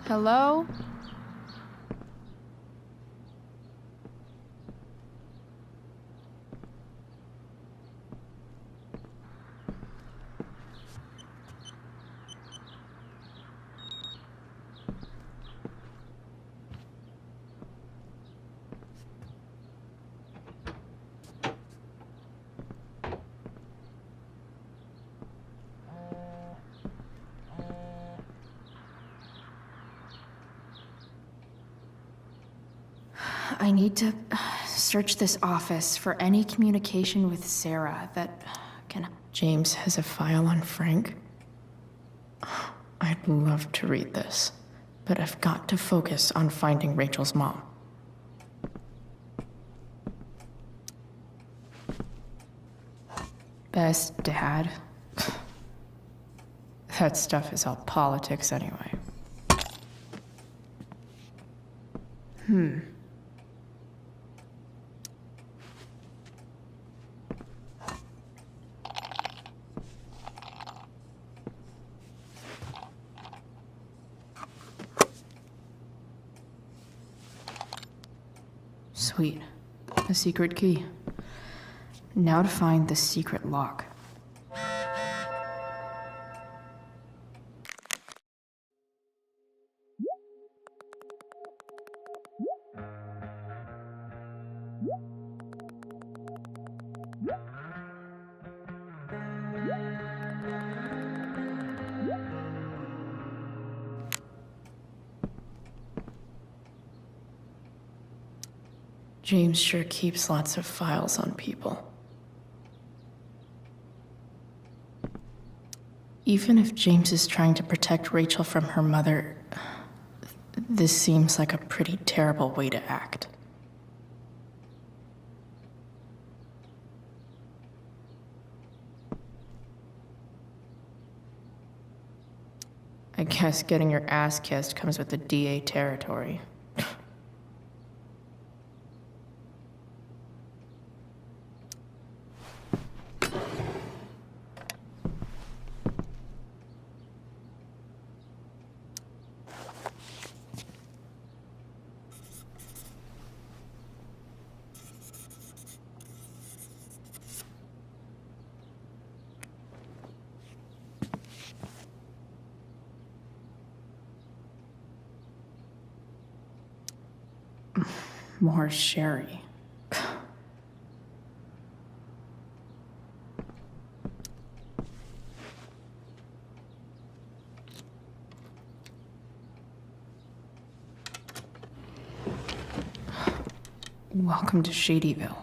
Hello? I need to search this office for any communication with Sarah that can... James has a file on Frank? I'd love to read this, but I've got to focus on finding Rachel's mom. Best dad? That stuff is all politics anyway. Sweet. A secret key. Now to find the secret lock. James sure keeps lots of files on people. Even if James is trying to protect Rachel from her mother, this seems like a pretty terrible way to act. I guess getting your ass kissed comes with the DA territory. More sherry. Welcome to Shadyville.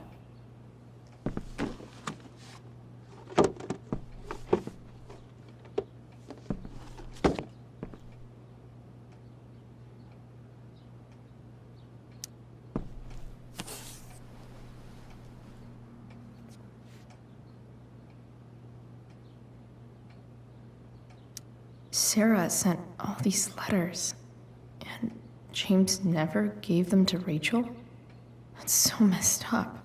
Sarah sent all these letters, and James never gave them to Rachel? That's so messed up.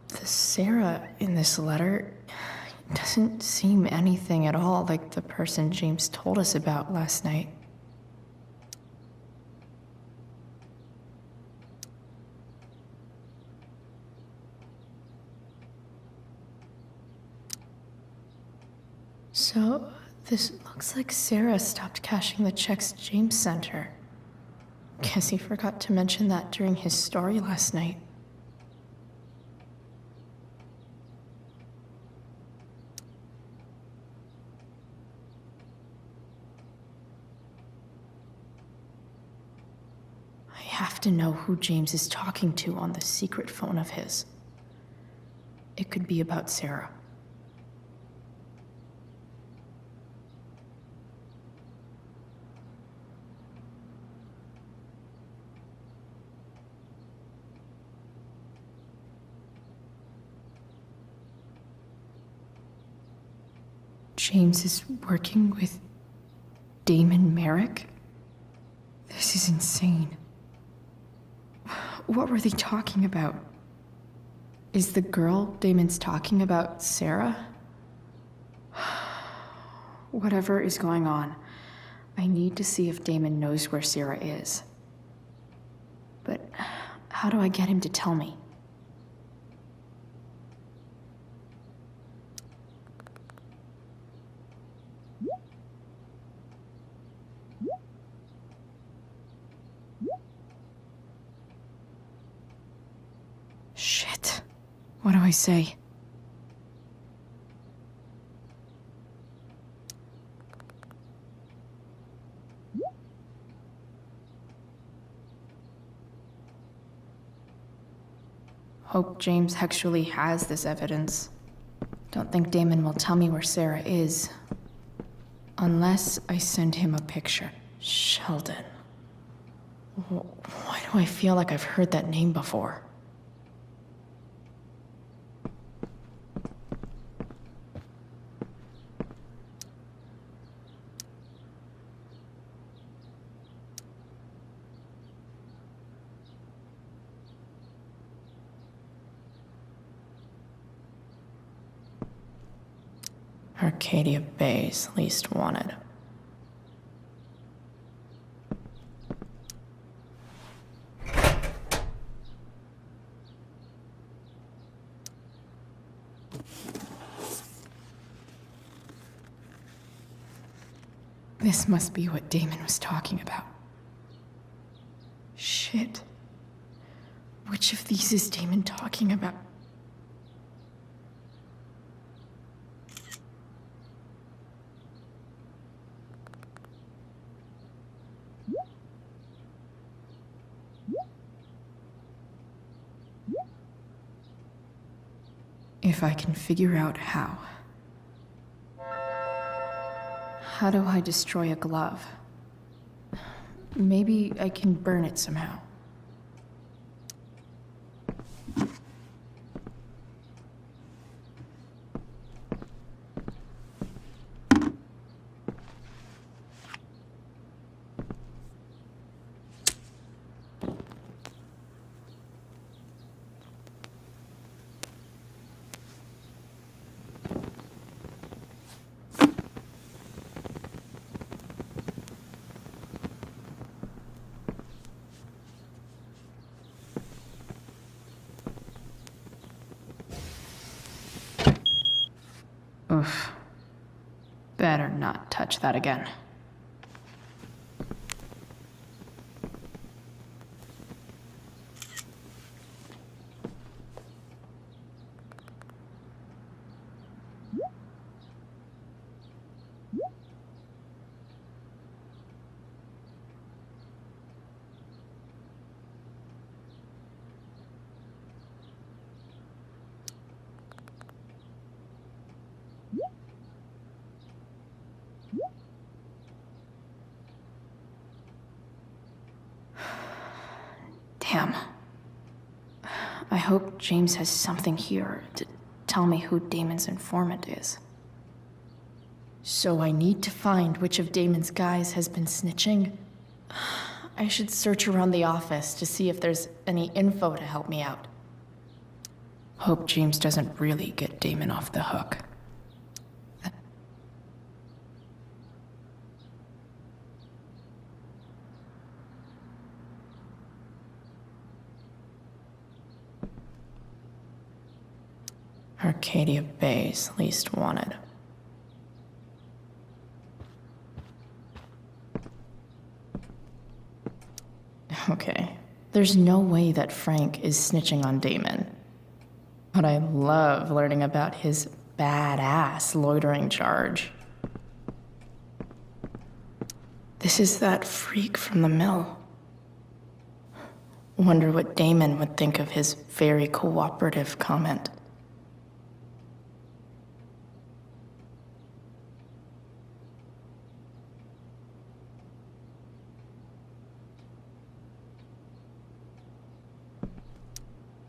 The Sarah in this letter doesn't seem anything at all like the person James told us about last night. So, this looks like Sarah stopped cashing the checks James sent her. Guess he forgot to mention that during his story last night. I have to know who James is talking to on the secret phone of his. It could be about Sarah. James is working with Damon Merrick? This is insane. What were they talking about? Is the girl Damon's talking about Sarah? Whatever is going on, I need to see if Damon knows where Sarah is. But how do I get him to tell me? Shit. What do I say? Hope James actually has this evidence. Don't think Damon will tell me where Sarah is. Unless I send him a picture. Sheldon. Why do I feel like I've heard that name before? Arcadia Bay's least wanted. This must be what Damon was talking about. Shit. Which of these is Damon talking about? If I can figure out how. How do I destroy a glove? Maybe I can burn it somehow. Oof. Better not touch that again. Damn. I hope James has something here to tell me who Damon's informant is. So I need to find which of Damon's guys has been snitching. I should search around the office to see if there's any info to help me out. Hope James doesn't really get Damon off the hook. Arcadia Bay's least wanted. Okay, there's no way that Frank is snitching on Damon. But I love learning about his badass loitering charge. This is that freak from the mill. Wonder what Damon would think of his very cooperative comment.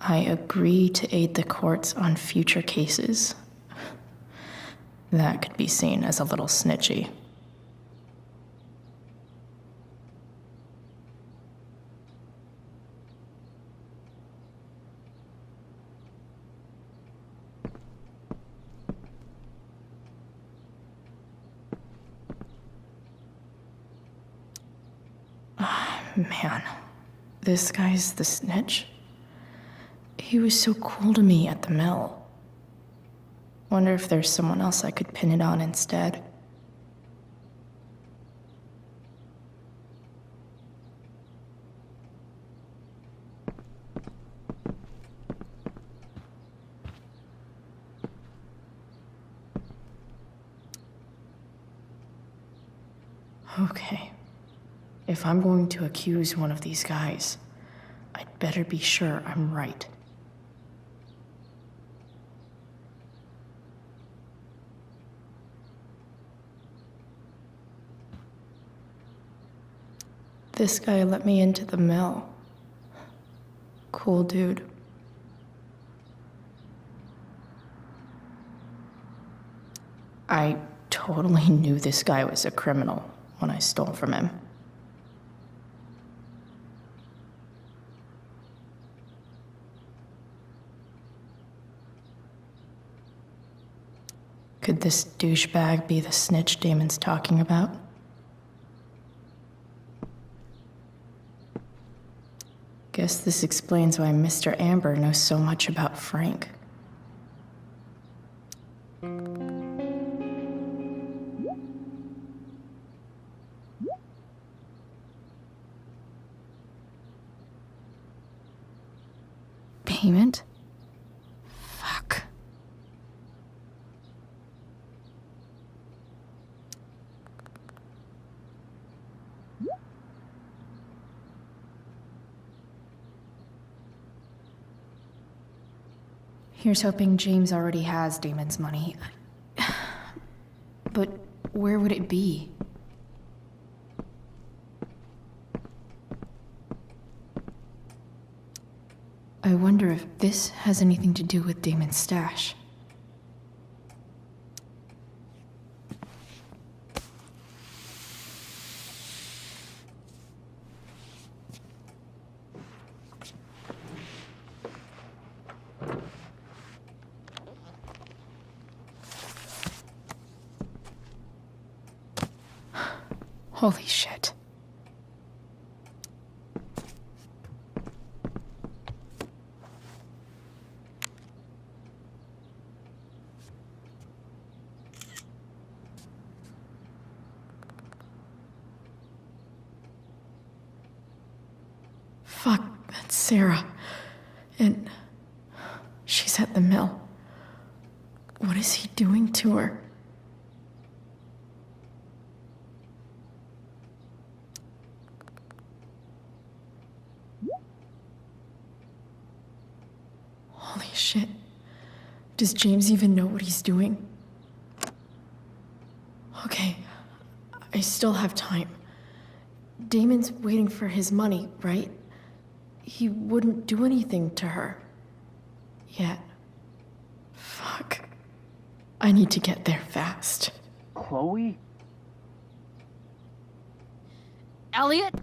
I agree to aid the courts on future cases. That could be seen as a little snitchy. Man, this guy's the snitch. He was so cool to me at the mill. Wonder if there's someone else I could pin it on instead. Okay. If I'm going to accuse one of these guys, I'd better be sure I'm right. This guy let me into the mill. Cool dude. I totally knew this guy was a criminal when I stole from him. Could this douchebag be the snitch Damon's talking about? Guess this explains why Mr. Amber knows so much about Frank. Payment? Fuck. Here's hoping James already has Damon's money. But where would it be? I wonder if this has anything to do with Damon's stash. Holy shit. Fuck, that's Sarah. And she's at the mill. What is he doing to her? Holy shit. Does James even know what he's doing? Okay, I still have time. Damon's waiting for his money, right? He wouldn't do anything to her. Yet. Fuck. I need to get there fast. Chloe? Elliot?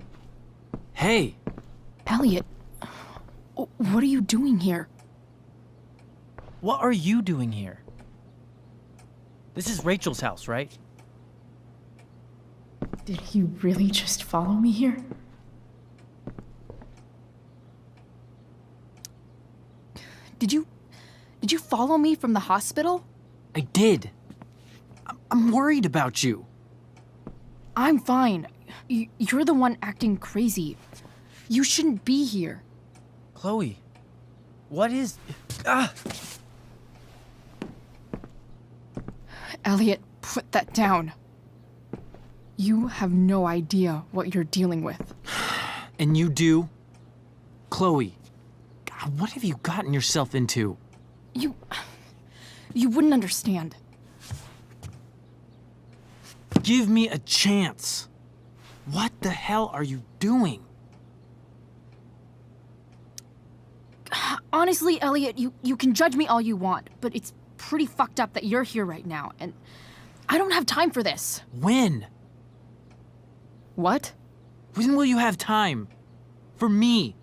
Hey! Elliot, what are you doing here? What are you doing here? This is Rachel's house, right? Did he really just follow me here? Did you follow me from the hospital? I did. I'm worried about you. I'm fine. You're the one acting crazy. You shouldn't be here. Chloe, what is... Ah! Elliot, put that down. You have no idea what you're dealing with. And you do? Chloe, God, what have you gotten yourself into? You wouldn't understand. Give me a chance. What the hell are you doing? Honestly, Elliot, you can judge me all you want, but it's pretty fucked up that you're here right now, and I don't have time for this. When? What? When will you have time? For me.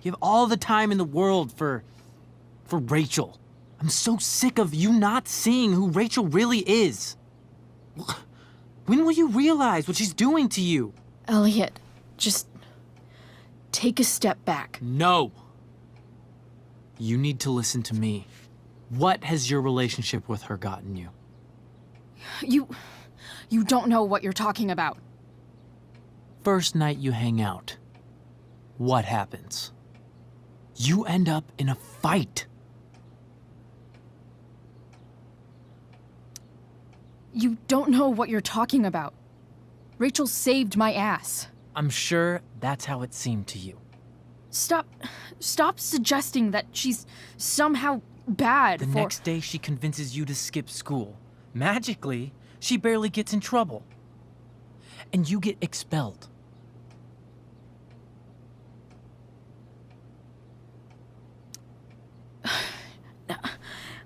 You have all the time in the world for Rachel. I'm so sick of you not seeing who Rachel really is. When will you realize what she's doing to you? Elliot, just take a step back. No! You need to listen to me. What has your relationship with her gotten you? You don't know what you're talking about. First night you hang out, what happens? You end up in a fight. You don't know what you're talking about. Rachel saved my ass. I'm sure that's how it seemed to you. Stop suggesting that she's somehow bad The for... next day she convinces you to skip school. Magically, she barely gets in trouble. And you get expelled.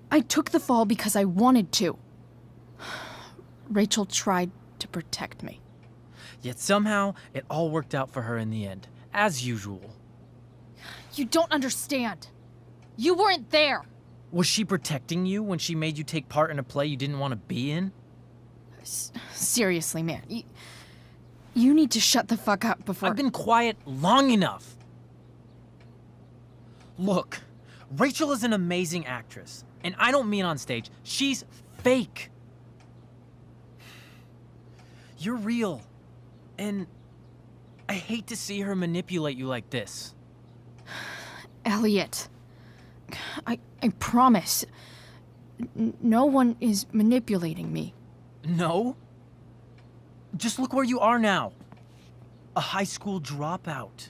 I took the fall because I wanted to. Rachel tried to protect me. Yet somehow, it all worked out for her in the end, as usual. You don't understand. You weren't there. Was she protecting you when she made you take part in a play you didn't want to be in? Seriously, man. You need to shut the fuck up before... I've been quiet long enough. Look, Rachel is an amazing actress. And I don't mean on stage. She's fake. You're real. And I hate to see her manipulate you like this. Elliot, I promise. No one is manipulating me. No? Just look where you are now. A high school dropout.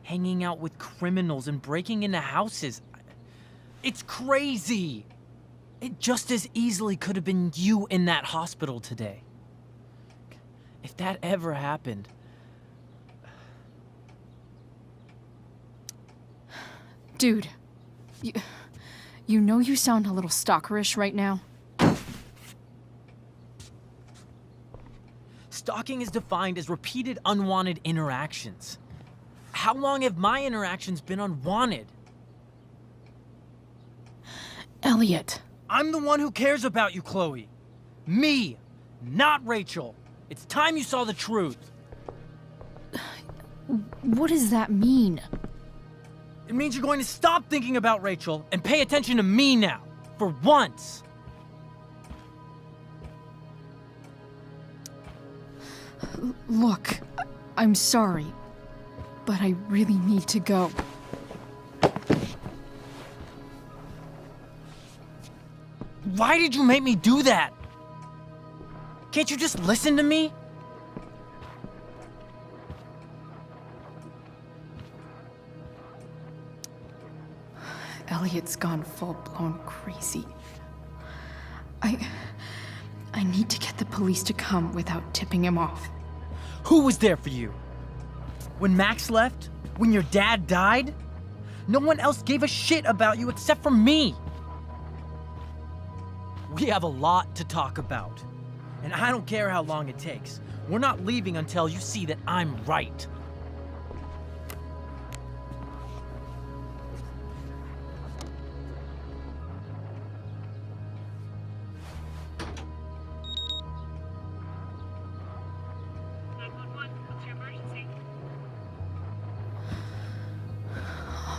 Hanging out with criminals and breaking into houses. It's crazy. It just as easily could have been you in that hospital today. If that ever happened... Dude, you know you sound a little stalkerish right now. Stalking is defined as repeated unwanted interactions. How long have my interactions been unwanted? Elliot. I'm the one who cares about you, Chloe. Me, not Rachel. It's time you saw the truth. What does that mean? It means you're going to stop thinking about Rachel and pay attention to me now, for once. Look, I'm sorry, but I really need to go. Why did you make me do that? Can't you just listen to me? Elliot's gone full-blown crazy. I need to get the police to come without tipping him off. Who was there for you? When Max left? When your dad died? No one else gave a shit about you except for me. We have a lot to talk about. And I don't care how long it takes. We're not leaving until you see that I'm right.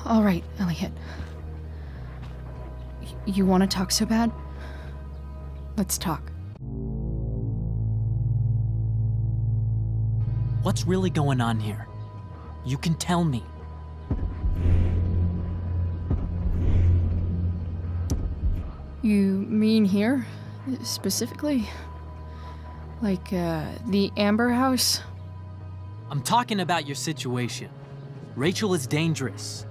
All right, Elliot. You want to talk so bad? Let's talk. What's really going on here? You can tell me. You mean here, specifically? Like, the Amber House? I'm talking about your situation. Rachel is dangerous.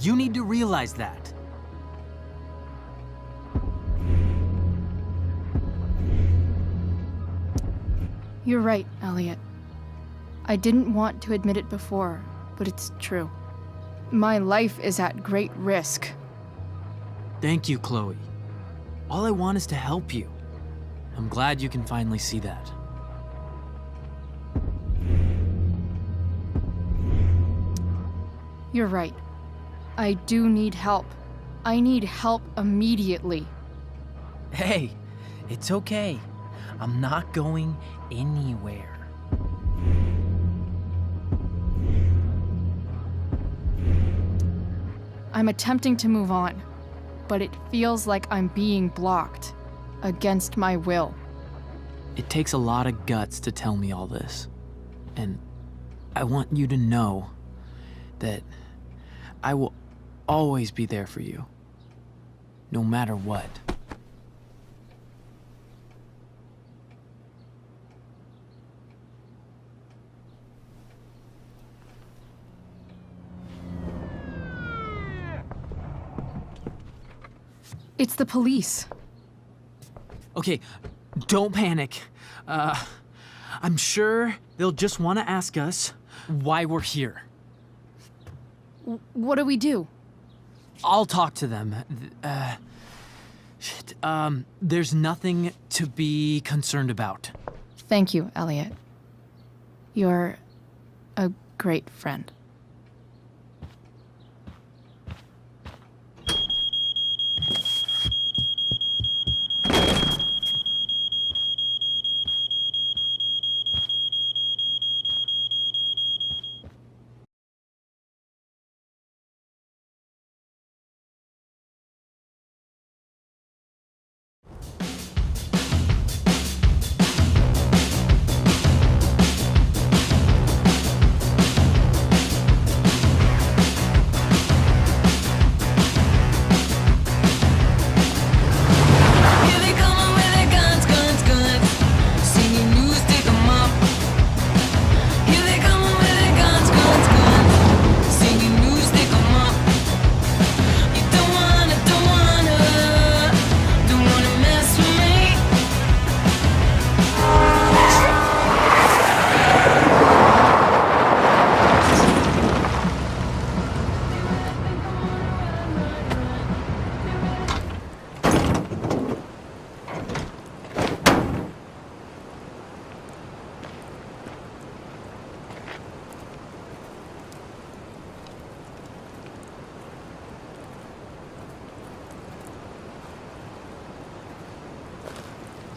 You need to realize that. You're right, Elliot. I didn't want to admit it before, but it's true. My life is at great risk. Thank you, Chloe. All I want is to help you. I'm glad you can finally see that. You're right. I do need help. I need help immediately. Hey, it's okay. I'm not going anywhere. I'm attempting to move on, but it feels like I'm being blocked against my will. It takes a lot of guts to tell me all this. And I want you to know that I will always be there for you, no matter what. It's the police. Okay, don't panic. I'm sure they'll just want to ask us why we're here. What do we do? I'll talk to them. There's nothing to be concerned about. Thank you, Elliot. You're a great friend.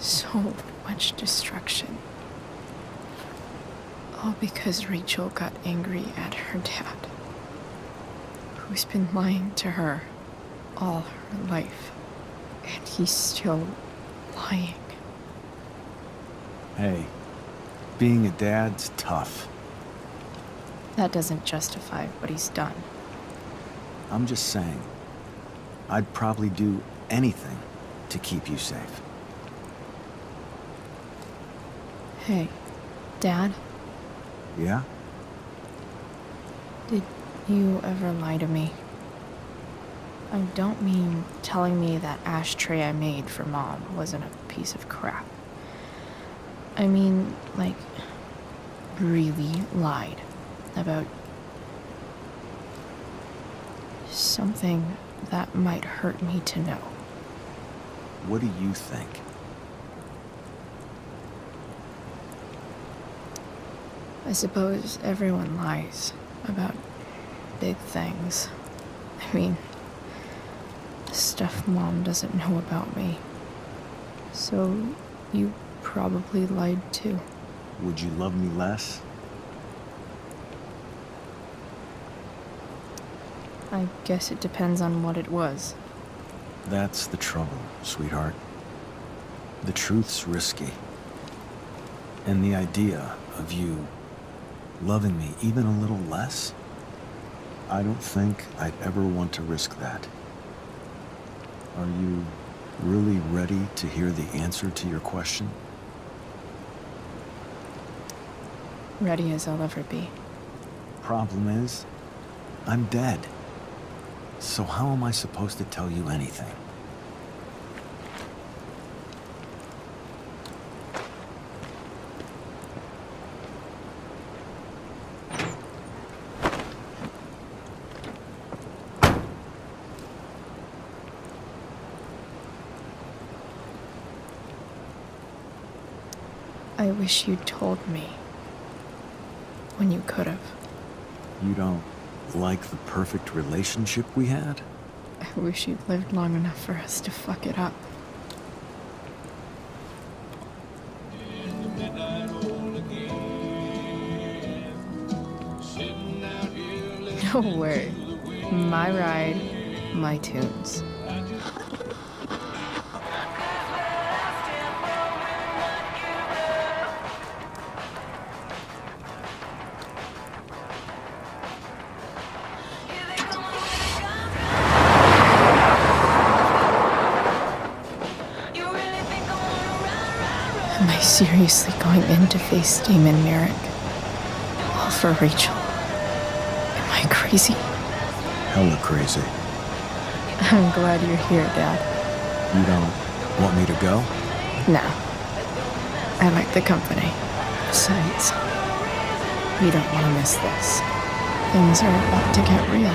So much destruction. All because Rachel got angry at her dad, who's been lying to her all her life. And he's still lying. Hey, being a dad's tough. That doesn't justify what he's done. I'm just saying, I'd probably do anything to keep you safe. Hey, Dad, Yeah? did you ever lie to me? I don't mean telling me that ashtray I made for Mom wasn't a piece of crap. I mean, like, really lied about something that might hurt me to know. What do you think? I suppose everyone lies about big things. I mean, stuff Mom doesn't know about me. So you probably lied too. Would you love me less? I guess it depends on what it was. That's the trouble, sweetheart. The truth's risky. And the idea of you loving me even a little less, I don't think I'd ever want to risk that. Are you really ready to hear the answer to your question? Ready as I'll ever be. Problem is, I'm dead. So how am I supposed to tell you anything? I wish you'd told me when you could have. You don't like the perfect relationship we had? I wish you'd lived long enough for us to fuck it up. No way. My ride. my tunes. Am I seriously going in to face Damon Merrick? All for Rachel? Am I crazy? Hella crazy. I'm glad you're here, Dad. You don't want me to go? No. I like the company. Besides, we don't want to miss this. Things are about to get real.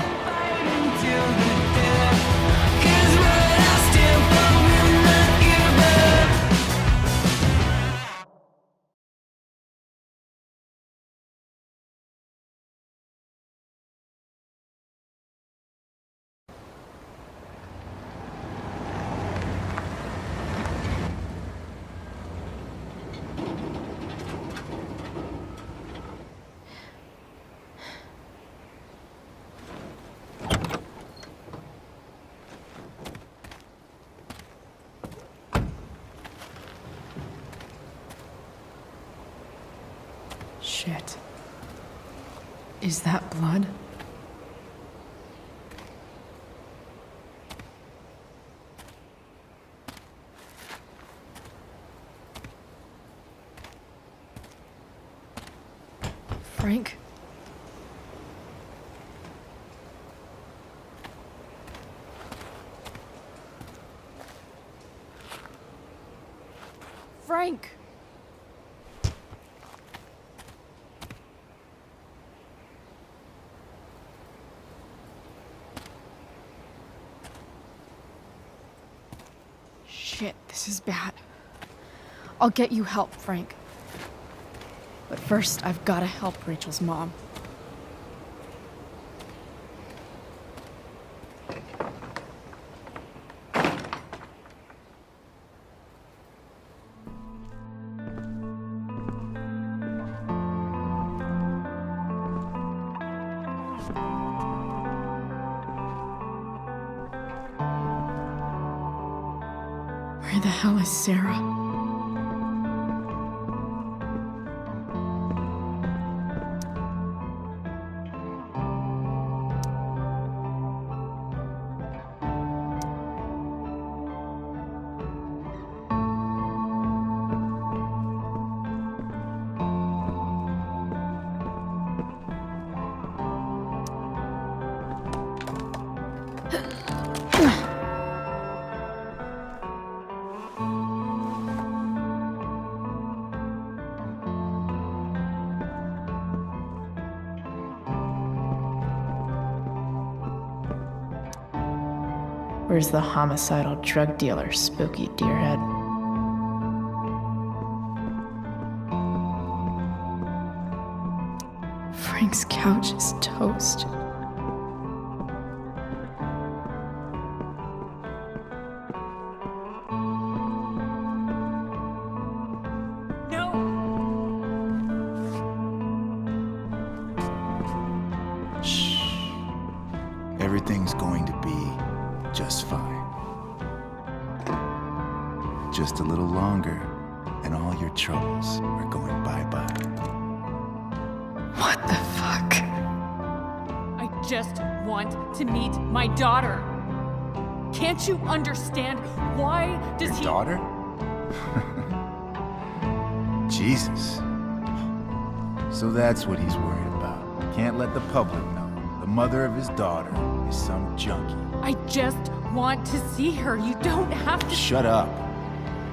Shit. Is that blood? Frank? Frank! Shit, this is bad. I'll get you help, Frank. But first, I've gotta help Rachel's mom. Where the hell is Sarah? Where's the homicidal drug dealer, Spooky Deerhead? Frank's couch is toast. Everything's going to be just fine. Just a little longer, and all your troubles are going bye-bye. What the fuck? I just want to meet my daughter. Can't you understand? Why does Your he... daughter? Jesus. So that's what he's worried about. Can't let the public know. The mother of his daughter is some junkie. I just want to see her. You don't have to... Shut up.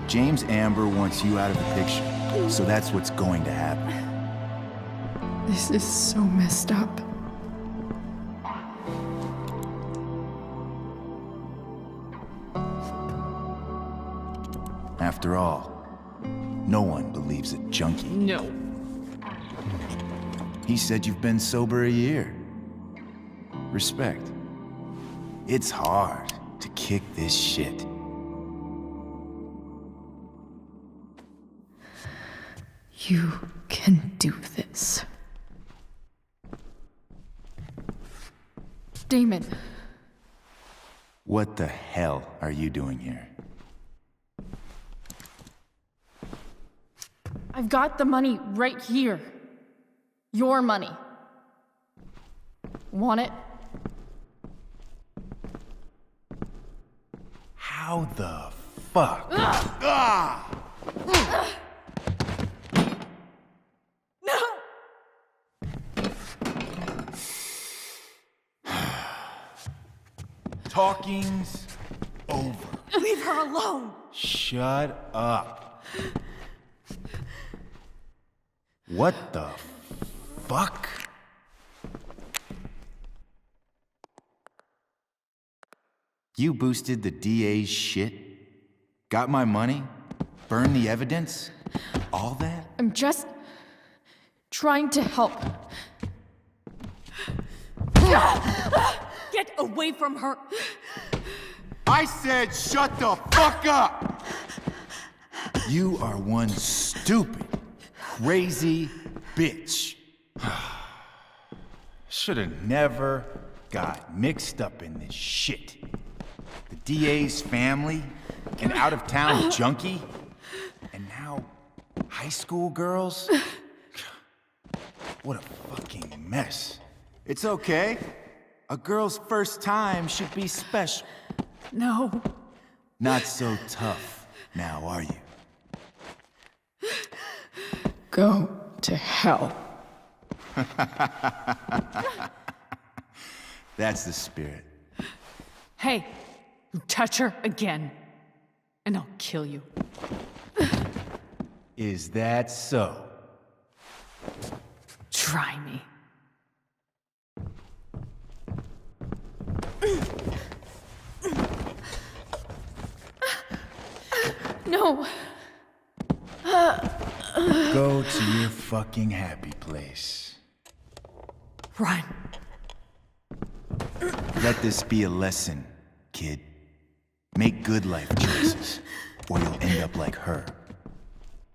James Amber wants you out of the picture, so that's what's going to happen. This is so messed up. After all, no one believes a junkie. No. He said you've been sober a year. Respect. It's hard to kick this shit. You can do this. Damon. What the hell are you doing here? I've got the money right here. Your money. Want it? How the fuck? Ah! No! Talking's over. Leave her alone! Shut up. What the fuck? You boosted the DA's shit? Got my money? Burned the evidence? All that? I'm just trying to help. Get away from her! I said shut the fuck up! You are one stupid, crazy bitch. Should've never got mixed up in this shit. The DA's family, an out-of-town junkie, and now high school girls? What a fucking mess. It's okay. A girl's first time should be special. No. Not so tough, now are you? Go to hell. That's the spirit. Hey, you touch her again, and I'll kill you. Is that so? Try me. No. Go to your fucking happy place. Run. Let this be a lesson, kid. Make good life choices, or you'll end up like her.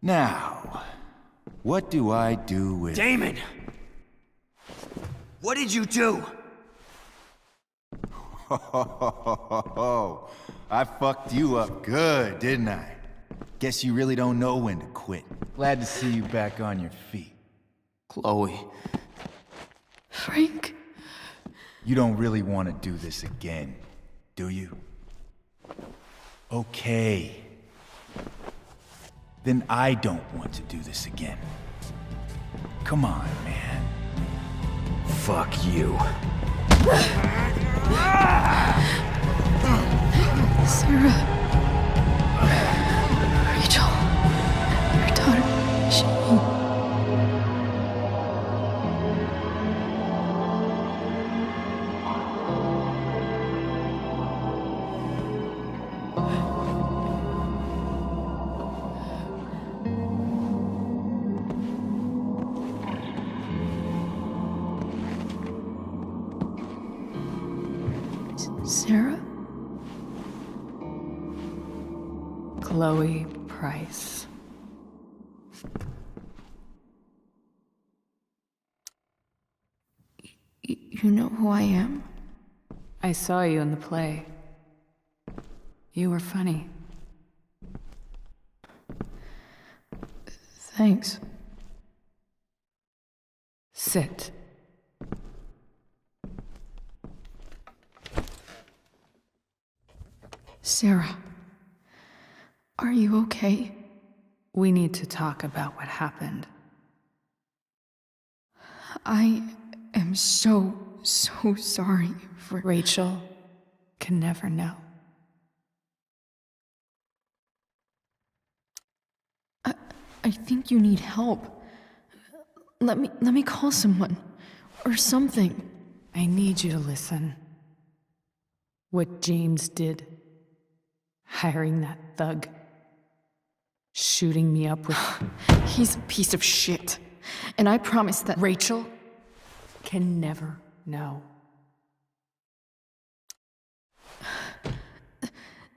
Now, what do I do with... Damon! What did you do? I fucked you up good, didn't I? Guess you really don't know when to quit. Glad to see you back on your feet. Chloe. Frank. You don't really want to do this again, do you? Okay. Then I don't want to do this again. Come on, man. Fuck you. Sarah. Rachel. Your daughter. She... Sarah? Chloe Price. You know who I am? I saw you in the play. You were funny. Thanks. Sit. Sarah. Are you okay? We need to talk about what happened. I am so sorry for... Rachel can never know. I think you need help. Let me call someone. Or something. I need you to listen. What James did. Hiring that thug. Shooting me up with... He's a piece of shit. And I promise that... Rachel can never know.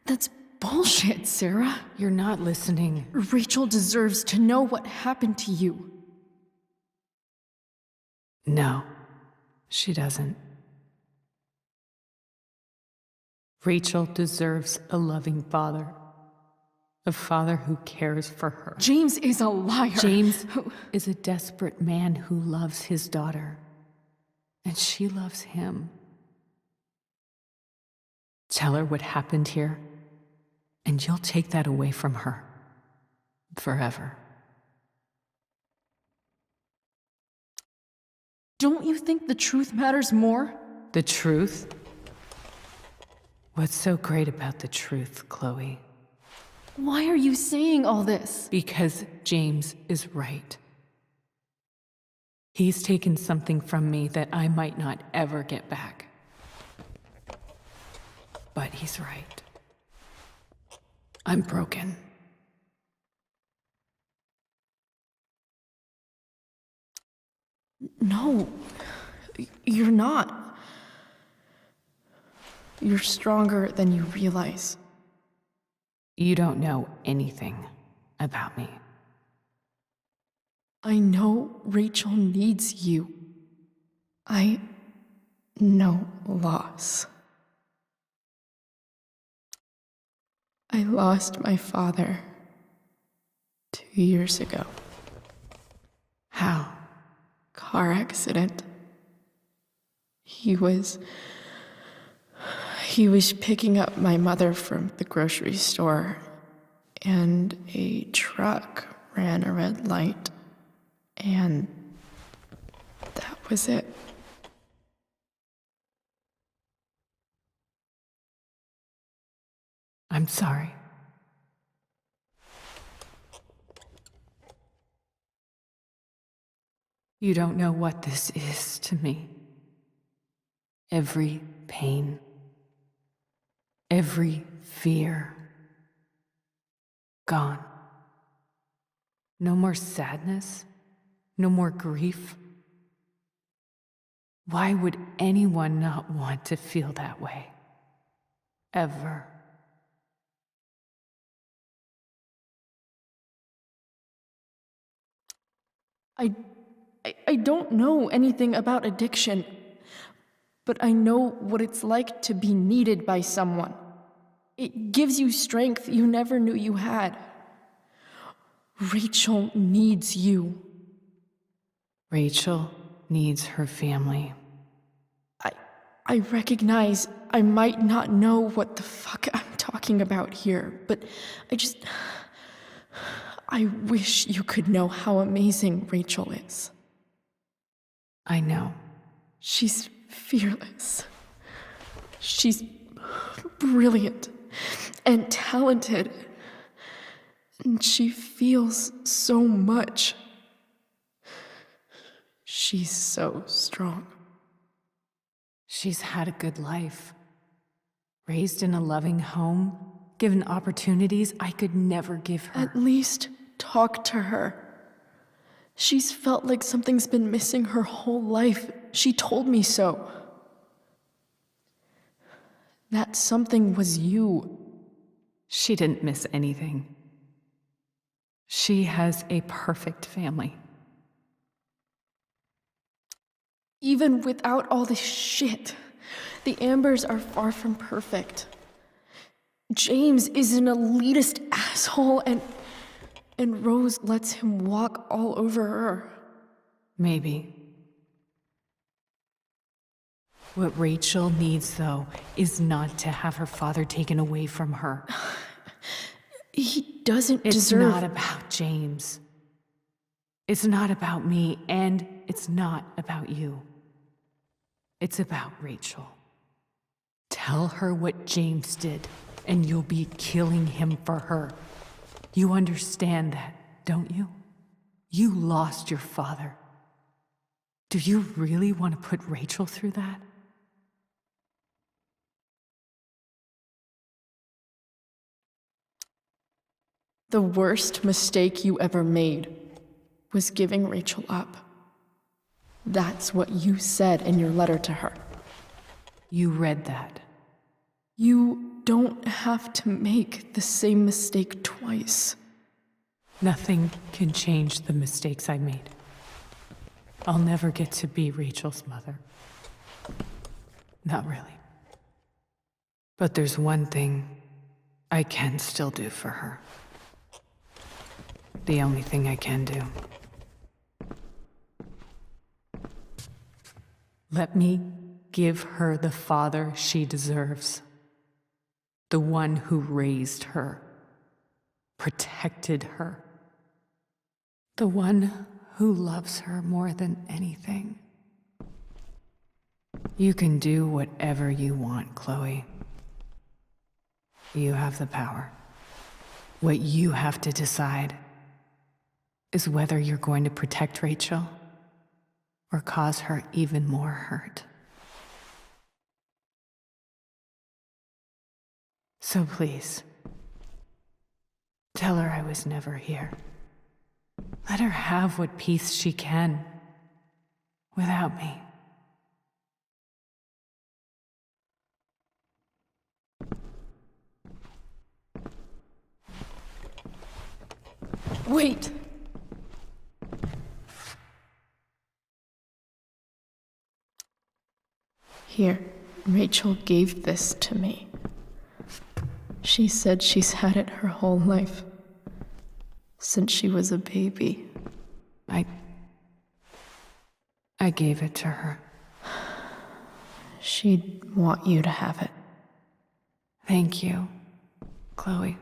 That's bullshit, Sarah. You're not listening. Rachel deserves to know what happened to you. No, she doesn't. Rachel deserves a loving father. A father who cares for her. James is a liar. James is a desperate man who loves his daughter. And she loves him. Tell her what happened here, and you'll take that away from her. Forever. Don't you think the truth matters more? The truth? What's so great about the truth, Chloe? Why are you saying all this? Because James is right. He's taken something from me that I might not ever get back. But he's right. I'm broken. No, you're not. You're stronger than you realize. You don't know anything about me. I know Rachel needs you. I know loss. I lost my father 2 years ago. How? Car accident. He was picking up my mother from the grocery store, and a truck ran a red light, and that was it. I'm sorry. You don't know what this is to me. Every pain, every fear, gone. No more sadness, no more grief. Why would anyone not want to feel that way? Ever. I don't know anything about addiction, but I know what it's like to be needed by someone. It gives you strength you never knew you had. Rachel needs you. Rachel needs her family. I recognize I might not know what the fuck I'm talking about here, but I wish you could know how amazing Rachel is. I know. She's fearless. She's brilliant and talented. And she feels so much. She's so strong. She's had a good life. Raised in a loving home, given opportunities I could never give her. At least talk to her. She's felt like something's been missing her whole life. She told me so. That something was you. She didn't miss anything. She has a perfect family. Even without all this shit, the Ambers are far from perfect. James is an elitist asshole, and Rose lets him walk all over her. Maybe. What Rachel needs, though, is not to have her father taken away from her. He doesn't It's deserve... not about James. It's not about me, and it's not about you. It's about Rachel. Tell her what James did, and you'll be killing him for her. You understand that, don't you? You lost your father. Do you really want to put Rachel through that? The worst mistake you ever made was giving Rachel up. That's what you said in your letter to her. You read that. You don't have to make the same mistake twice. Nothing can change the mistakes I made. I'll never get to be Rachel's mother. Not really. But there's one thing I can still do for her. The only thing I can do. Let me give her the father she deserves. The one who raised her, protected her. The one who loves her more than anything. You can do whatever you want, Chloe. You have the power. What you have to decide is whether you're going to protect Rachel or cause her even more hurt. So please, tell her I was never here. Let her have what peace she can without me. Wait! Here, Rachel gave this to me. She said she's had it her whole life. Since she was a baby. I gave it to her. She'd want you to have it. Thank you, Chloe.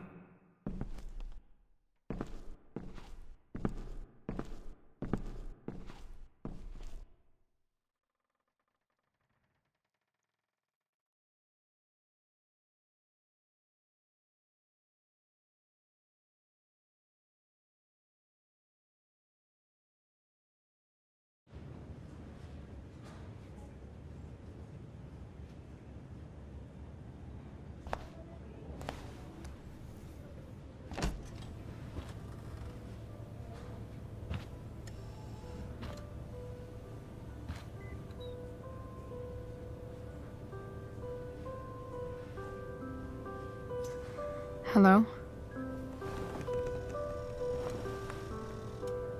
Hello?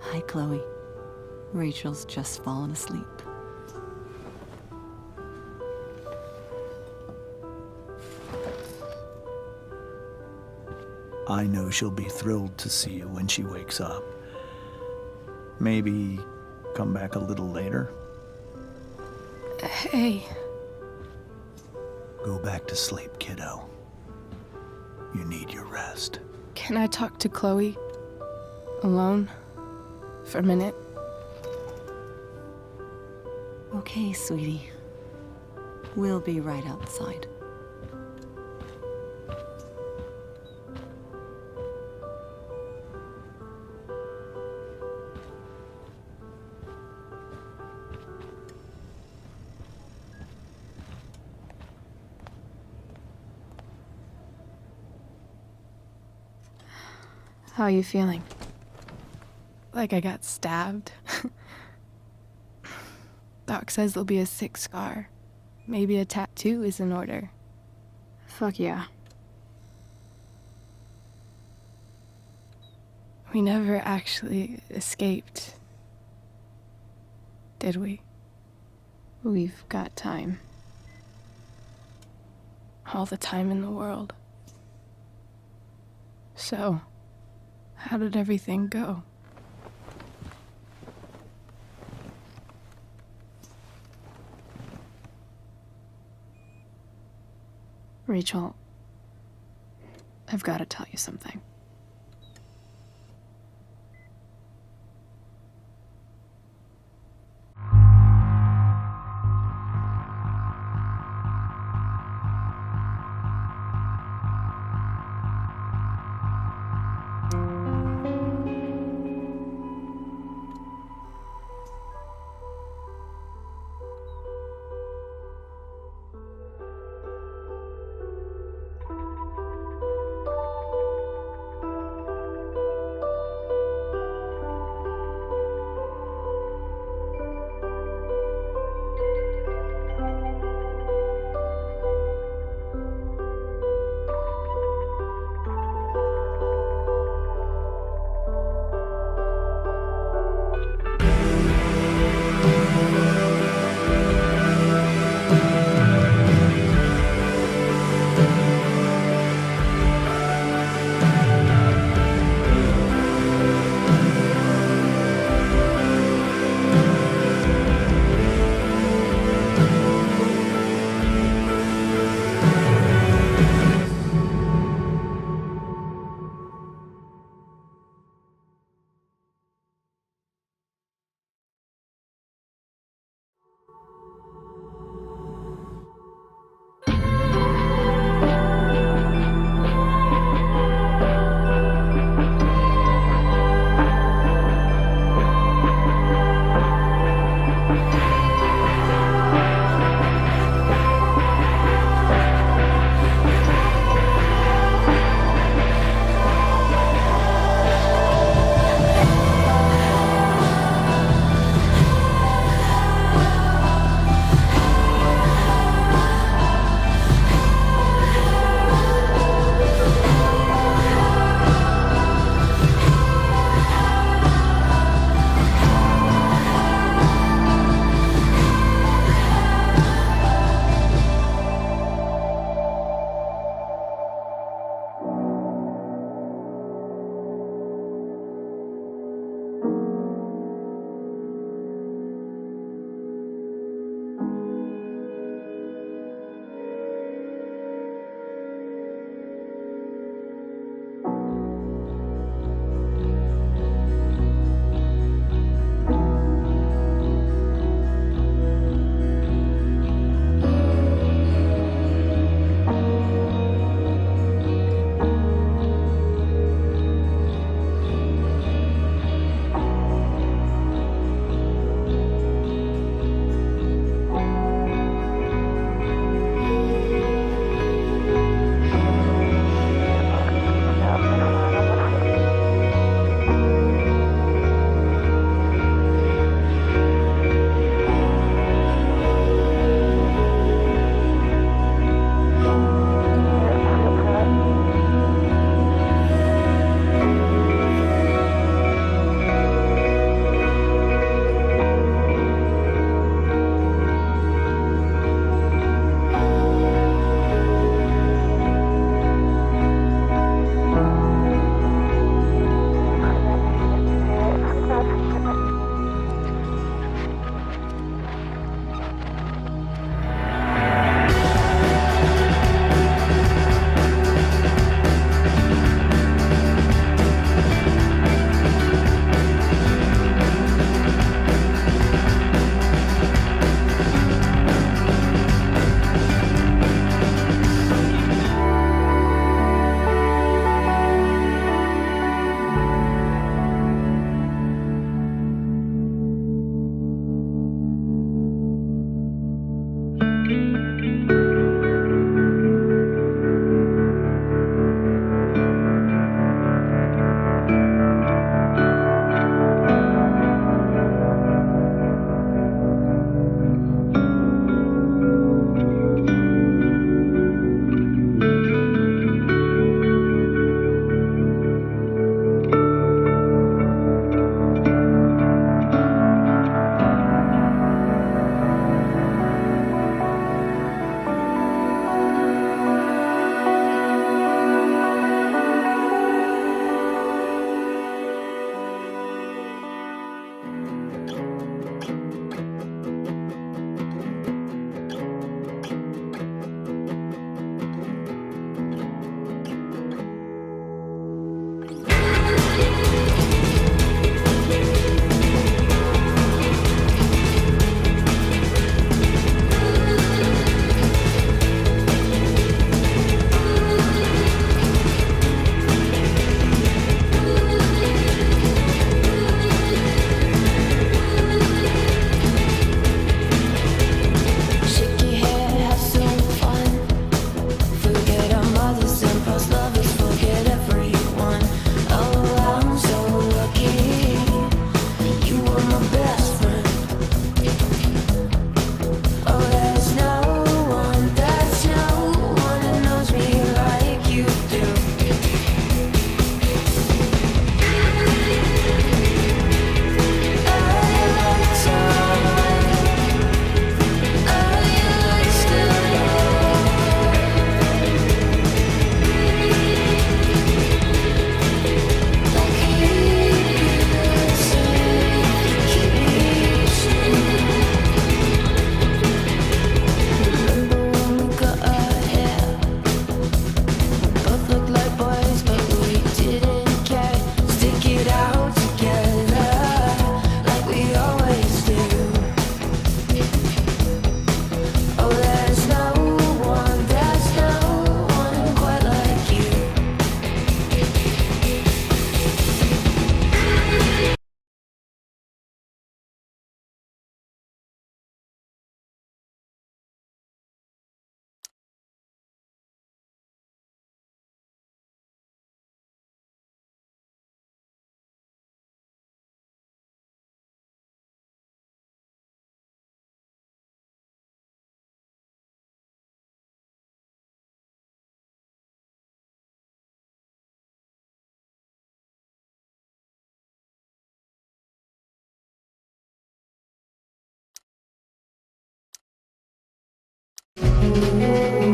Hi, Chloe. Rachel's just fallen asleep. I know she'll be thrilled to see you when she wakes up. Maybe come back a little later. Hey. Go back to sleep, kiddo. You need your rest. Can I talk to Chloe? Alone? For a minute? Okay, sweetie. We'll be right outside. How are you feeling? Like I got stabbed? Doc says there'll be a sick scar. Maybe a tattoo is in order. Fuck yeah. We never actually escaped, did we? We've got time. All the time in the world. So, how did everything go? Rachel, I've got to tell you something.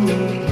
Thank you.